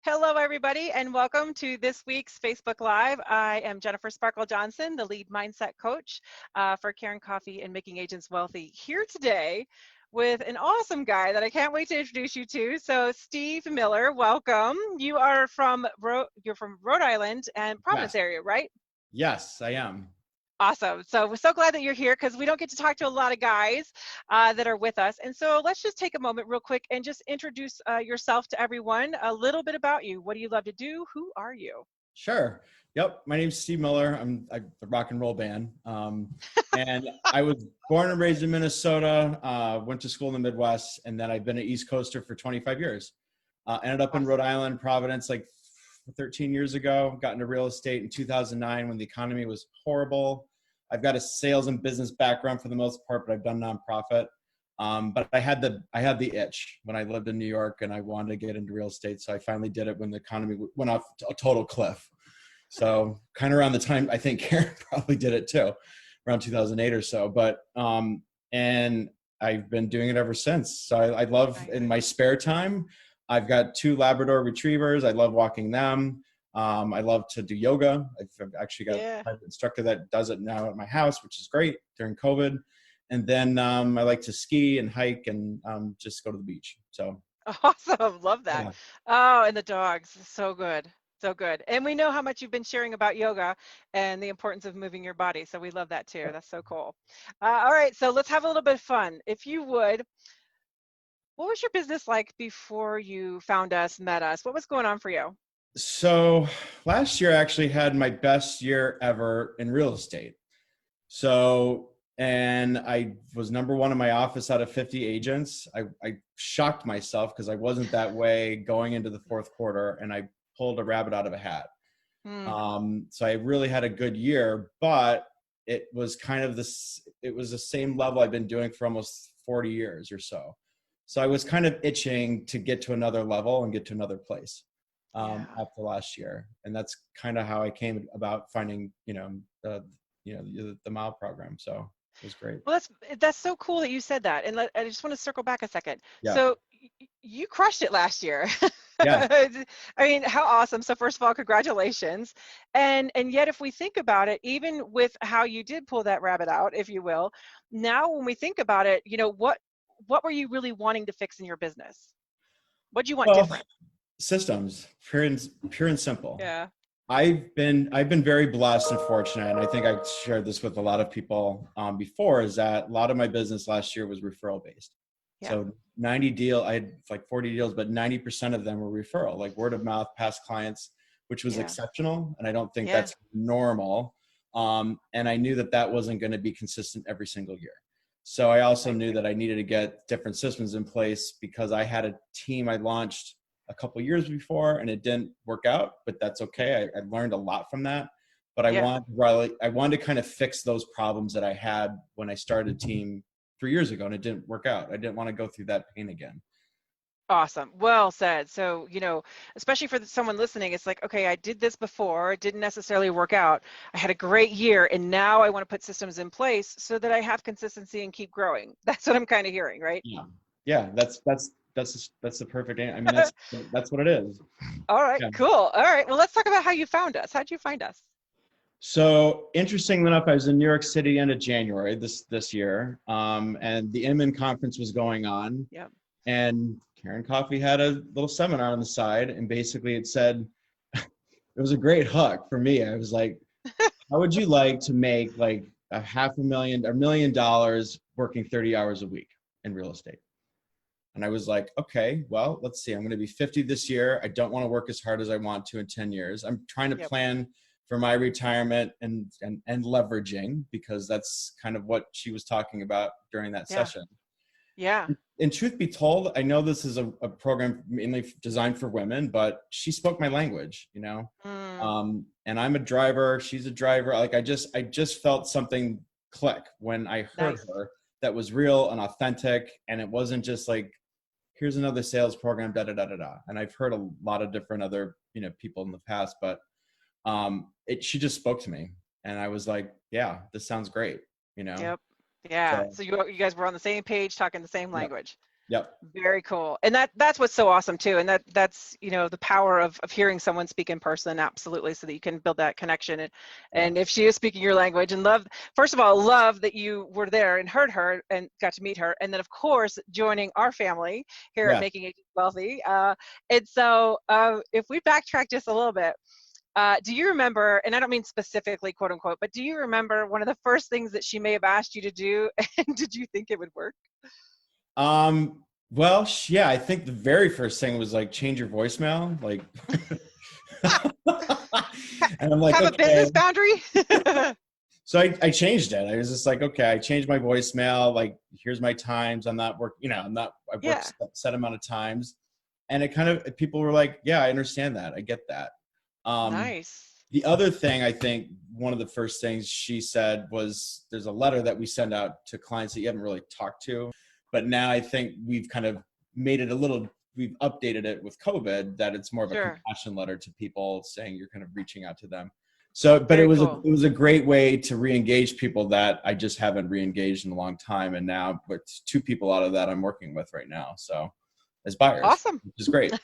Hello, everybody, and welcome to this week's Facebook Live. I am Jennifer Sparkle Johnson, the lead mindset coach for Karen Coffey and Making Agents Wealthy, here today with an awesome guy that I can't wait to introduce you to. So, Steve Miller, welcome. You are from you're from Rhode Island and Providence Yes. area, right? Yes, I am. Awesome. So we're so glad that you're here because we don't get to talk to a lot of guys that are with us. And so let's just take a moment real quick and just introduce yourself to everyone, a little bit about you. What do you love to do? Who are you? Sure. Yep. My name's Steve Miller. I'm the rock and roll band. And I was born and raised in Minnesota, went to school in the Midwest, and then I've been an East Coaster for 25 years. Ended up in Rhode Island, Providence, like 13 years ago. Got into real estate in 2009 when the economy was horrible. I've got a sales and business background for the most part, but I've done nonprofit. But I had the itch when I lived in New York and I wanted to get into real estate. So I finally did it when the economy went off a total cliff. So kind of around the time, I think Karen probably did it too, around 2008 or so. But, and I've been doing it ever since. So I love in my spare time, I've got 2 Labrador retrievers. I love walking them. I love to do yoga. I've actually got a private instructor that does it now at my house, which is great during COVID. And then I like to ski and hike and just go to the beach. So awesome. Love that. yeah. Oh, and the dogs. So good. So good. And we know how much you've been sharing about yoga and the importance of moving your body. So we love that too. That's so cool. All right. So let's have a little bit of fun. If you would, what was your business like before you found us, met us? What was going on for you? So last year I actually had my best year ever in real estate. So, and I was number 1 in my office out of 50 agents. I shocked myself because I wasn't that way going into the fourth quarter, and I pulled a rabbit out of a hat. So I really had a good year, but it was kind of it was the same level I've been doing for almost 40 years or so. So I was kind of itching to get to another level and get to another place after last year. And that's kind of how I came about finding, the mile program. So it was great. Well, that's so cool that you said that. And I just want to circle back a second. Yeah. So you crushed it last year. Yeah. I mean, how awesome. So first of all, congratulations. And yet if we think about it, even with how you did pull that rabbit out, if you will, now when we think about it, what were you really wanting to fix in your business? What do you want different? Systems, pure and simple. Yeah. I've been very blessed and fortunate, and I think I shared this with a lot of people before, is that a lot of my business last year was referral based. Yeah. So I had like 40 deals, but 90% of them were referral, like word of mouth, past clients, which was exceptional. And I don't think that's normal. And I knew that wasn't going to be consistent every single year. So I also knew that I needed to get different systems in place because I had a team I launched a couple of years before and it didn't work out, but that's okay. I learned a lot from that, but I wanted to kind of fix those problems that I had when I started a team 3 years ago and it didn't work out. I didn't want to go through that pain again. Awesome. Well said. So, especially for someone listening, it's like, okay, I did this before. It didn't necessarily work out. I had a great year and now I want to put systems in place so that I have consistency and keep growing. That's what I'm kind of hearing, right? Yeah. Yeah. That's the perfect answer. I mean, that's what it is. All right, cool. All right. Well, let's talk about how you found us. How'd you find us? So interestingly enough, I was in New York City end of January this year, and the Inman conference was going on. Yep. And Karen Coffey had a little seminar on the side, and basically it said, it was a great hook for me. I was like, how would you like to make like $500,000 or $1 million working 30 hours a week in real estate? And I was like, okay, well, let's see. I'm going to be 50 this year. I don't want to work as hard as I want to in 10 years. I'm trying to plan for my retirement and leveraging, because that's kind of what she was talking about during that session. Yeah. And truth be told, I know this is a program mainly designed for women, but she spoke my language, and I'm a driver. She's a driver. Like I just felt something click when I heard her that was real and authentic. And it wasn't just like, here's another sales program, da, da, da, da, da. And I've heard a lot of different other, people in the past, but she just spoke to me and I was like, yeah, this sounds great, Yep. Yeah. So you guys were on the same page, talking the same language. Yep. Very cool. And that's what's so awesome too. And that's, the power of hearing someone speak in person, absolutely, so that you can build that connection. And if she is speaking your language, and first of all, love that you were there and heard her and got to meet her. And then of course, joining our family here at Yeah. Making Agents Wealthy. And so if we backtrack just a little bit, do you remember, and I don't mean specifically quote unquote, but do you remember one of the first things that she may have asked you to do? And did you think it would work? Well, yeah, I think the very first thing was like change your voicemail, like, and I'm like, Have a okay. business boundary? So I changed it. I was just like, okay, I changed my voicemail. Like, here's my times. I'm not work, I work Yeah. set amount of times. And it kind of, people were like, yeah, I understand that. I get that. Nice. The other thing, I think one of the first things she said was, there's a letter that we send out to clients that you haven't really talked to. But now I think we've kind of made it we've updated it with COVID, that it's more of a compassion letter to people saying you're kind of reaching out to them. So, but Very it cool. was a great way to re-engage people that I just haven't re-engaged in a long time. And now, but 2 people out of that I'm working with right now. So as buyers, Awesome. which is great.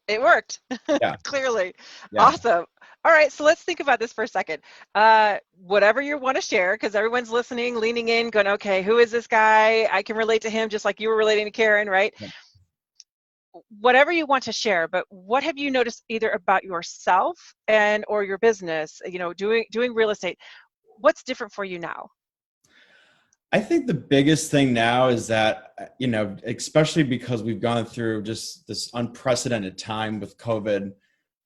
It worked. Yeah. Clearly. Yeah. Awesome. All right, so let's think about this for a second. Whatever you want to share, because everyone's listening, leaning in, going, okay, who is this guy? I can relate to him just like you were relating to Karen, right? Yeah. Whatever you want to share, but what have you noticed either about yourself or your business, doing real estate? What's different for you now? I think the biggest thing now is that, especially because we've gone through just this unprecedented time with COVID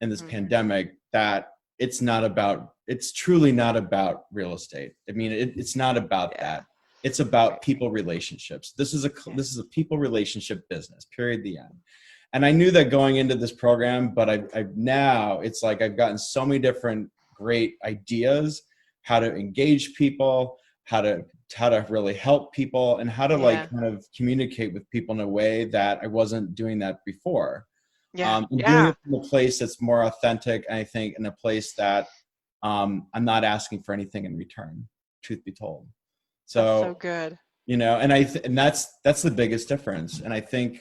and this pandemic, that it's truly not about real estate. I mean, it's not about that. It's about people relationships. This is a people relationship business, period, the end. And I knew that going into this program, but now it's like I've gotten so many different great ideas, how to engage people, how to really help people, and how to kind of communicate with people in a way that I wasn't doing that before. And doing it from a place that's more authentic, I think, in a place that I'm not asking for anything in return, truth be told. So, that's so good. And that's the biggest difference. And I think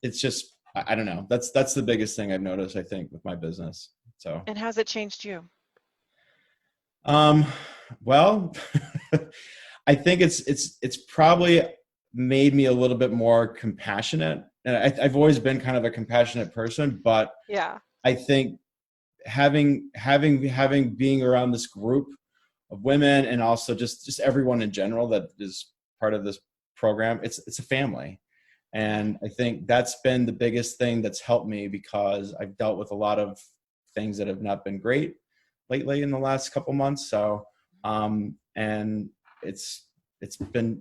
it's just, I don't know, that's the biggest thing I've noticed, I think, with my business. So. And how's it changed you? Well, I think it's probably made me a little bit more compassionate. And I've always been kind of a compassionate person, but I think having being around this group of women, and also just everyone in general that is part of this program, it's a family. And I think that's been the biggest thing that's helped me, because I've dealt with a lot of things that have not been great lately in the last couple months. So, and it's been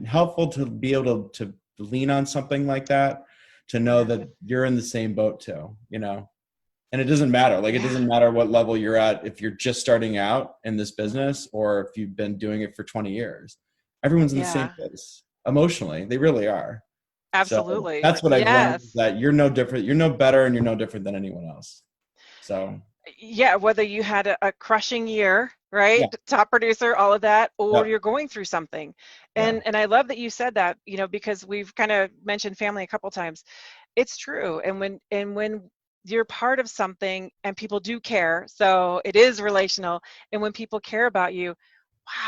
helpful to be able to lean on something like that, to know that you're in the same boat too, and it doesn't matter. Like, it doesn't matter what level you're at, if you're just starting out in this business or if you've been doing it for 20 years, everyone's in the same place emotionally. They really are. Absolutely. So that's what I've learned, that you're no different, you're no better, and you're no different than anyone else. So. Yeah, whether you had a crushing year, right? Yeah. Top producer, all of that, or you're going through something. And I love that you said that, because we've kind of mentioned family a couple times. It's true. And when you're part of something and people do care, so it is relational. And when people care about you,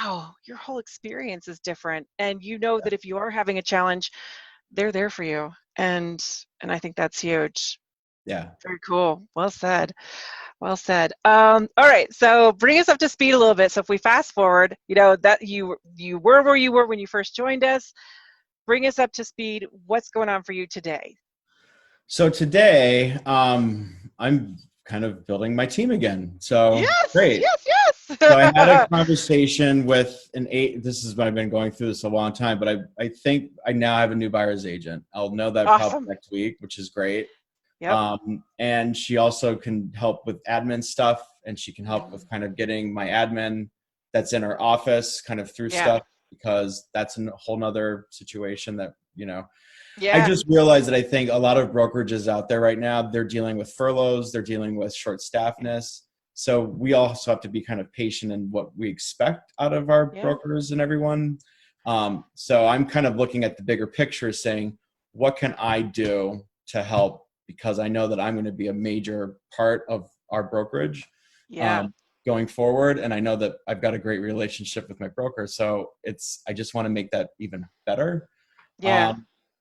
wow, your whole experience is different. And that if you are having a challenge, they're there for you. And I think that's huge. Yeah. Very cool. Well said. Well said. All right. So bring us up to speed a little bit. So if we fast forward, that you were where you were when you first joined us. Bring us up to speed. What's going on for you today? So today, I'm kind of building my team again. So great. Yes. So I had a conversation with this is what I've been going through this a long time, but I think I now have a new buyer's agent. I'll know that probably next week, which is great. Yep. And she also can help with admin stuff, and she can help with kind of getting my admin that's in her office kind of through stuff, because that's a whole nother situation that, I just realized that I think a lot of brokerages out there right now, they're dealing with furloughs, they're dealing with short staffness. So we also have to be kind of patient in what we expect out of our brokers and everyone. So I'm kind of looking at the bigger picture saying, what can I do to help? Because I know that I'm going to be a major part of our brokerage Yeah. going forward. And I know that I've got a great relationship with my broker. So I just want to make that even better. Yeah.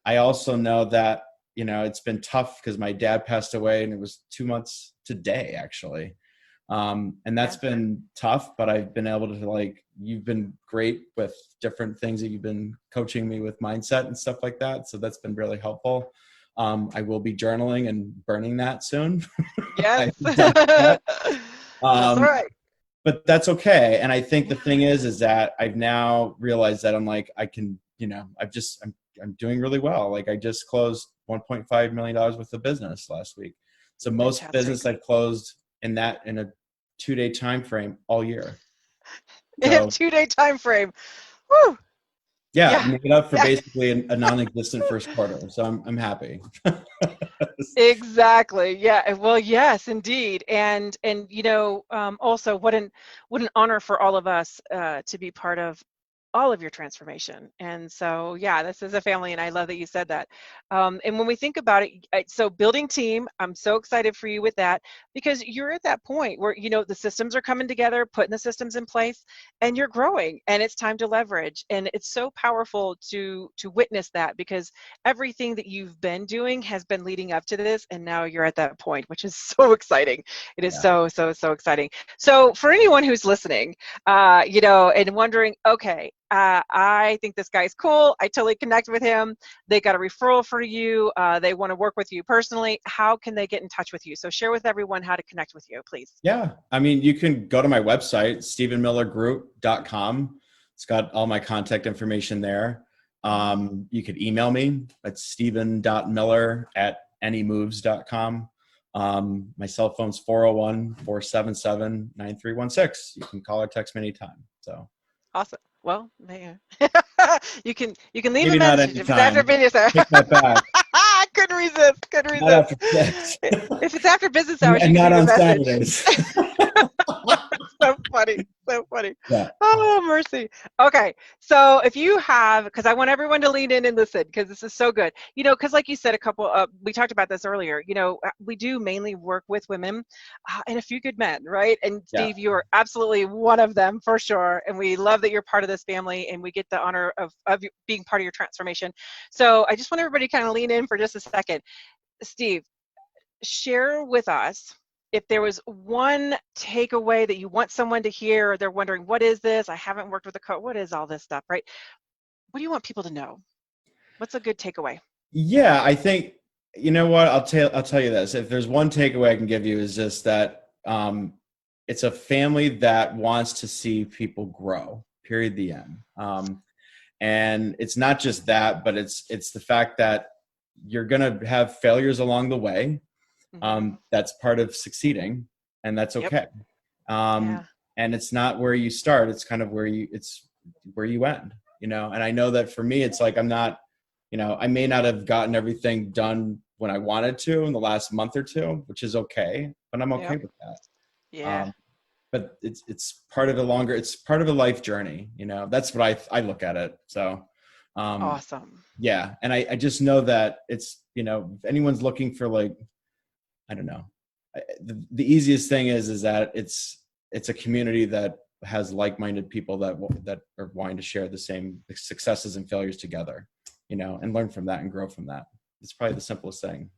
I also know that, it's been tough because my dad passed away and it was 2 months today, actually. And that's been tough, but I've been able to you've been great with different things that you've been coaching me with mindset and stuff like that. So that's been really helpful. I will be journaling and burning that soon. Yes. I haven't done that. That's all right. But that's okay. And I think the thing is that I've now realized that I'm doing really well. Like I just closed $1.5 million worth of business last week. So most Fantastic. business I've closed in a 2-day time frame all year. In a So 2-day time frame. Woo. yeah, Yeah. make it up for basically a non-existent first quarter. So I'm happy. Exactly. Yeah. Well, yes, indeed. And also what an honor for all of us to be part of all of your transformation. And so, yeah, this is a family, and I love that you said that. And when we think about it, so building team, I'm so excited for you with that, because you're at that point where the systems are coming together, putting the systems in place, and you're growing, and it's time to leverage. And it's so powerful to witness that, because everything that you've been doing has been leading up to this, and now you're at that point, which is so exciting. It is Yeah. so exciting. So for anyone who's listening, and wondering, okay, I think this guy's cool, I totally connect with him, they got a referral for you, they want to work with you personally, how can they get in touch with you? So share with everyone how to connect with you, please. Yeah. I mean, you can go to my website, stephenmillergroup.com. It's got all my contact information there. You could email me at stephen.miller@anymoves.com. My cell phone's 401-477-9316. You can call or text me anytime. So Awesome. Well, man. you can leave a maybe not message if it's after anytime. business hours. Take that back. Couldn't resist. Couldn't Not resist. after 6. If it's after business hours, you And can not leave a on message. Saturdays. So funny. So funny. Yeah. Oh, mercy. Okay. So if you have, because I want everyone to lean in and listen, because this is so good. Because like you said, we talked about this earlier, we do mainly work with women and a few good men, right? And Yeah. Steve, you are absolutely one of them for sure. And we love that you're part of this family, and we get the honor of being part of your transformation. So I just want everybody to kind of lean in for just a second. Steve, share with us if there was one takeaway that you want someone to hear, or they're wondering, what is this? I haven't worked with a coach. What is all this stuff, right? What do you want people to know? What's a good takeaway? Yeah, I think, you know what, I'll tell you this. If there's one takeaway I can give you, is just that it's a family that wants to see people grow, period, the end. And it's not just that, but it's the fact that you're going to have failures along the way. That's part of succeeding, and that's Yep. okay. Yeah. And it's not where you start, it's kind of where you end, and I know that for me, it's like, I'm not, I may not have gotten everything done when I wanted to in the last month or two, which is okay, but I'm okay Yep. with that. Yeah. But it's part of it's part of a life journey, that's what I look at it. So Awesome. yeah. And I just know that it's, if anyone's looking for, I don't know, the easiest thing is that it's a community that has like-minded people that are wanting to share the same successes and failures together, and learn from that and grow from that. It's probably the simplest thing.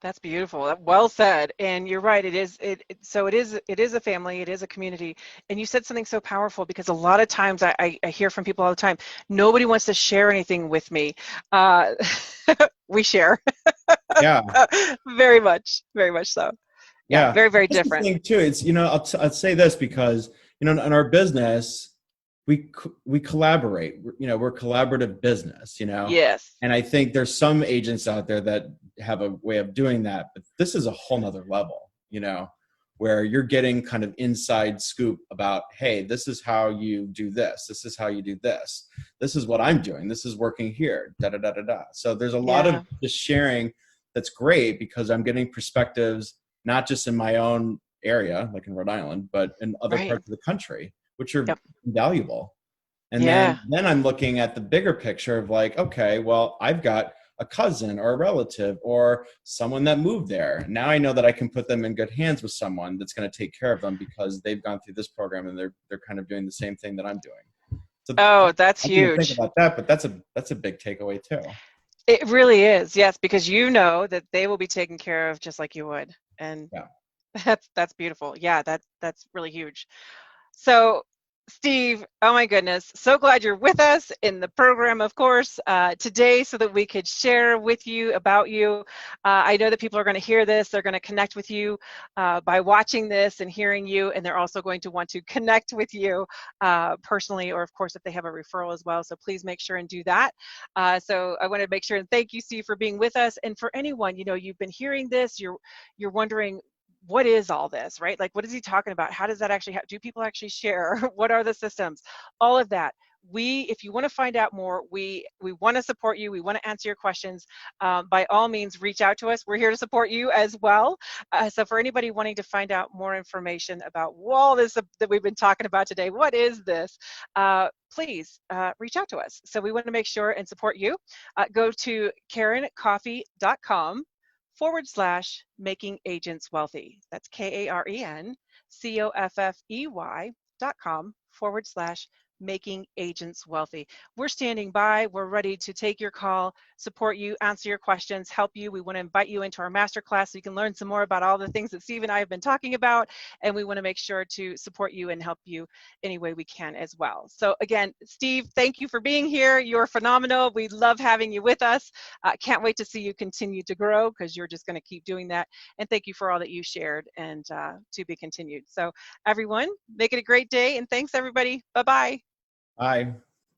That's beautiful. Well said. And you're right. It is. So it is a family. It is a community. And you said something so powerful, because a lot of times I hear from people all the time, nobody wants to share anything with me. We share. Yeah. Very much so. Yeah. Yeah. Very, very That's the different. thing too. It's, I'll say this because, in our business, we collaborate, we're collaborative business, Yes. and I think there's some agents out there that have a way of doing that, but this is a whole nother level, where you're getting kind of inside scoop about, hey, this is how you do this. This is how you do this. This is what I'm doing. This is working here. Da da da da da. So there's a lot of just sharing that's great, because I'm getting perspectives, not just in my own area, like in Rhode Island, but in other Right. parts of the country, which are Yep. invaluable. And Yeah. then I'm looking at the bigger picture of like, okay, well, I've got a cousin or a relative or someone that moved there. Now I know that I can put them in good hands with someone that's going to take care of them because they've gone through this program and they're kind of doing the same thing that I'm doing. So Oh, that's I didn't think huge. about that, but that's a big takeaway too. It really is. Yes, because you know that they will be taken care of just like you would. And Yeah. that's beautiful. Yeah, that's really huge. So, Steve, oh my goodness, so glad you're with us in the program, of course, today so that we could share with you about you. I know that people are going to hear this, they're going to connect with you by watching this and hearing you, and they're also going to want to connect with you personally, or of course, if they have a referral as well. So please make sure and do that. So I want to make sure and thank you, Steve, for being with us. And for anyone, you know, you've been hearing this, you're wondering, what is all this, right? Like, what is he talking about? How does that actually do people actually share? What are the systems? All of that. If you want to find out more, we want to support you. We want to answer your questions. By all means, reach out to us. We're here to support you as well. So for anybody wanting to find out more information about all this that we've been talking about today, what is this? Please reach out to us. So we want to make sure and support you. Go to KarenCoffey.com/making agents wealthy. That's KarenCoffey.com/making agents wealthy. We're standing by. We're ready to take your call, support you, answer your questions, help you. We want to invite you into our masterclass so you can learn some more about all the things that Steve and I have been talking about. And we want to make sure to support you and help you any way we can as well. So again, Steve, thank you for being here. You're phenomenal. We love having you with us. Can't wait to see you continue to grow because you're just going to keep doing that. And thank you for all that you shared, and to be continued. So everyone, make it a great day, and thanks everybody. Bye-bye. Bye.